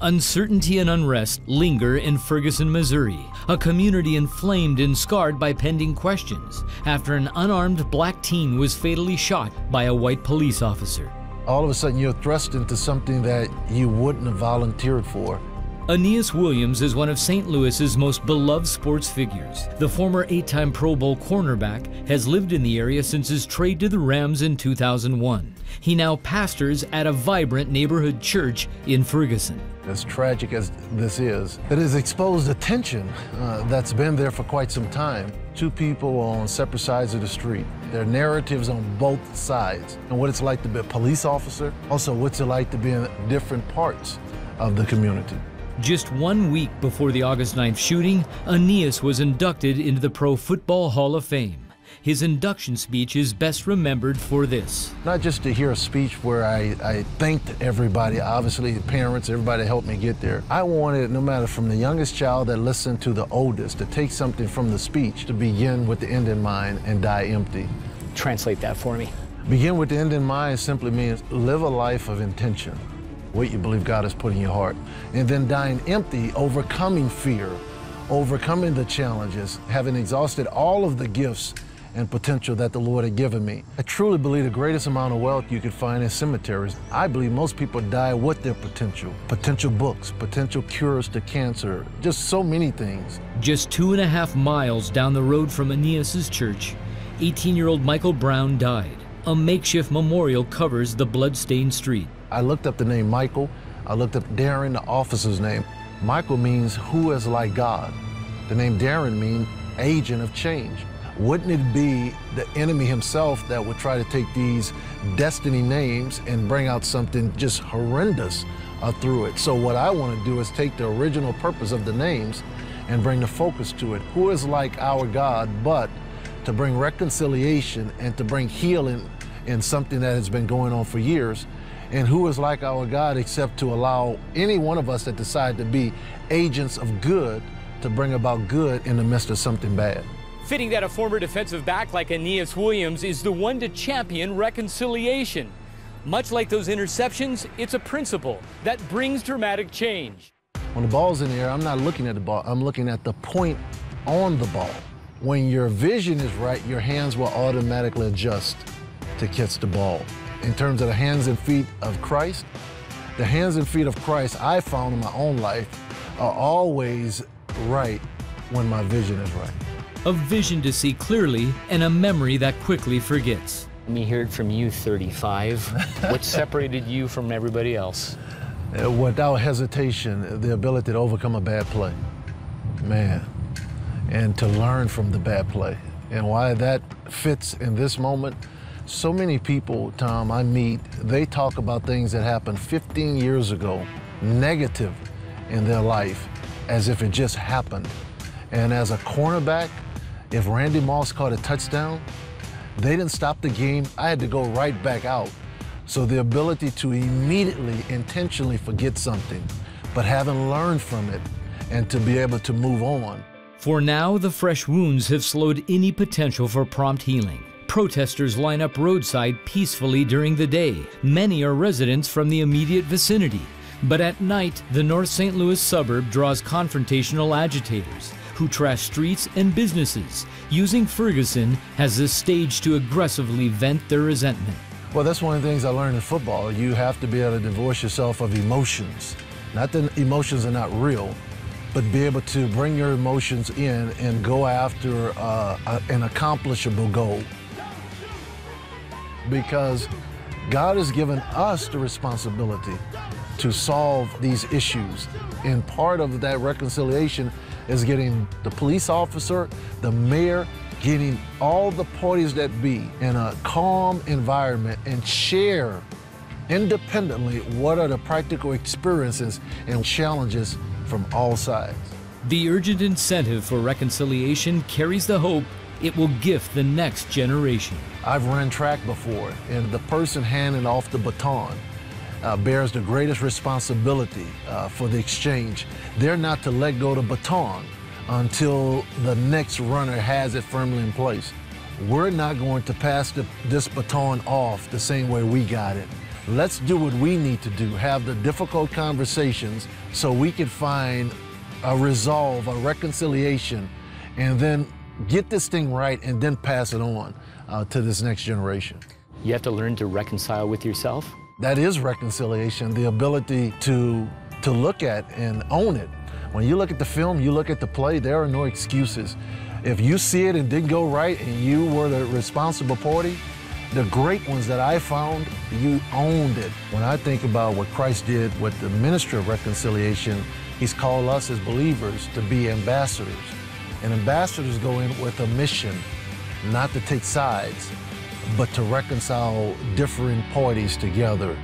Uncertainty and unrest linger in Ferguson, Missouri, a community inflamed and scarred by pending questions after an unarmed black teen was fatally shot by a white police officer. All of a sudden, you're thrust into something that you wouldn't have volunteered for. Aeneas Williams is one of St. Louis's most beloved sports figures. The former 8-time Pro Bowl cornerback has lived in the area since his trade to the Rams in 2001. He now pastors at a vibrant neighborhood church in Ferguson. As tragic as this is, it has exposed a tension that's been there for quite some time. Two people on separate sides of the street. There are narratives on both sides, and what it's like to be a police officer, also what's it like to be in different parts of the community. Just 1 week before the August 9th shooting, Aeneas was inducted into the Pro Football Hall of Fame. His induction speech is best remembered for this. Not just to hear a speech where I thanked everybody, obviously the parents, everybody that helped me get there. I wanted, no matter from the youngest child that listened to the oldest, to take something from the speech, to begin with the end in mind and die empty. Translate that for me. Begin with the end in mind simply means live a life of intention, what you believe God has put in your heart, and then dying empty, overcoming fear, overcoming the challenges, having exhausted all of the gifts and potential that the Lord had given me. I truly believe the greatest amount of wealth you could find in cemeteries. I believe most people die with their potential. Potential books, potential cures to cancer, just so many things. Just 2.5 miles down the road from Aeneas's church, 18-year-old Michael Brown died. A makeshift memorial covers the blood-stained street. I looked up the name Michael. I looked up Darren, the officer's name. Michael means who is like God. The name Darren means agent of change. Wouldn't it be the enemy himself that would try to take these destiny names and bring out something just horrendous through it? So what I want to do is take the original purpose of the names and bring the focus to it. Who is like our God, but to bring reconciliation and to bring healing in something that has been going on for years. And who is like our God except to allow any one of us that decide to be agents of good to bring about good in the midst of something bad. Fitting that a former defensive back like Aeneas Williams is the one to champion reconciliation. Much like those interceptions, it's a principle that brings dramatic change. When the ball's in the air, I'm not looking at the ball, I'm looking at the point on the ball. When your vision is right, your hands will automatically adjust to catch the ball. In terms of the hands and feet of Christ, the hands and feet of Christ I found in my own life are always right when my vision is right. A vision to see clearly and a memory that quickly forgets. Let me hear it from you, 35. What separated you from everybody else? Without hesitation, the ability to overcome a bad play. Man, and to learn from the bad play. And why that fits in this moment, so many people, Tom, I meet, they talk about things that happened 15 years ago, negative in their life, as if it just happened. And as a cornerback, if Randy Moss caught a touchdown, they didn't stop the game. I had to go right back out. So the ability to immediately, intentionally forget something, but having learned from it, and to be able to move on. For now, the fresh wounds have slowed any potential for prompt healing. Protesters line up roadside peacefully during the day. Many are residents from the immediate vicinity. But at night, the North St. Louis suburb draws confrontational agitators who trash streets and businesses, using Ferguson as a stage to aggressively vent their resentment. Well, that's one of the things I learned in football. You have to be able to divorce yourself of emotions. Not that emotions are not real, but be able to bring your emotions in and go after an accomplishable goal. Because God has given us the responsibility to solve these issues. And part of that reconciliation is getting the police officer, the mayor, getting all the parties that be in a calm environment and share independently what are the practical experiences and challenges from all sides. The urgent incentive for reconciliation carries the hope it will gift the next generation. I've run track before, and the person handing off the baton bears the greatest responsibility for the exchange. They're not to let go of the baton until the next runner has it firmly in place. We're not going to pass this baton off the same way we got it. Let's do what we need to do, have the difficult conversations so we can find a resolve, a reconciliation, and then get this thing right and then pass it on to this next generation. You have to learn to reconcile with yourself? That is reconciliation, the ability to look at and own it. When you look at the film, you look at the play, there are no excuses. If you see it and didn't go right and you were the responsible party, the great ones that I found, you owned it. When I think about what Christ did with the ministry of reconciliation, he's called us as believers to be ambassadors. And ambassadors go in with a mission, not to take sides, but to reconcile differing parties together.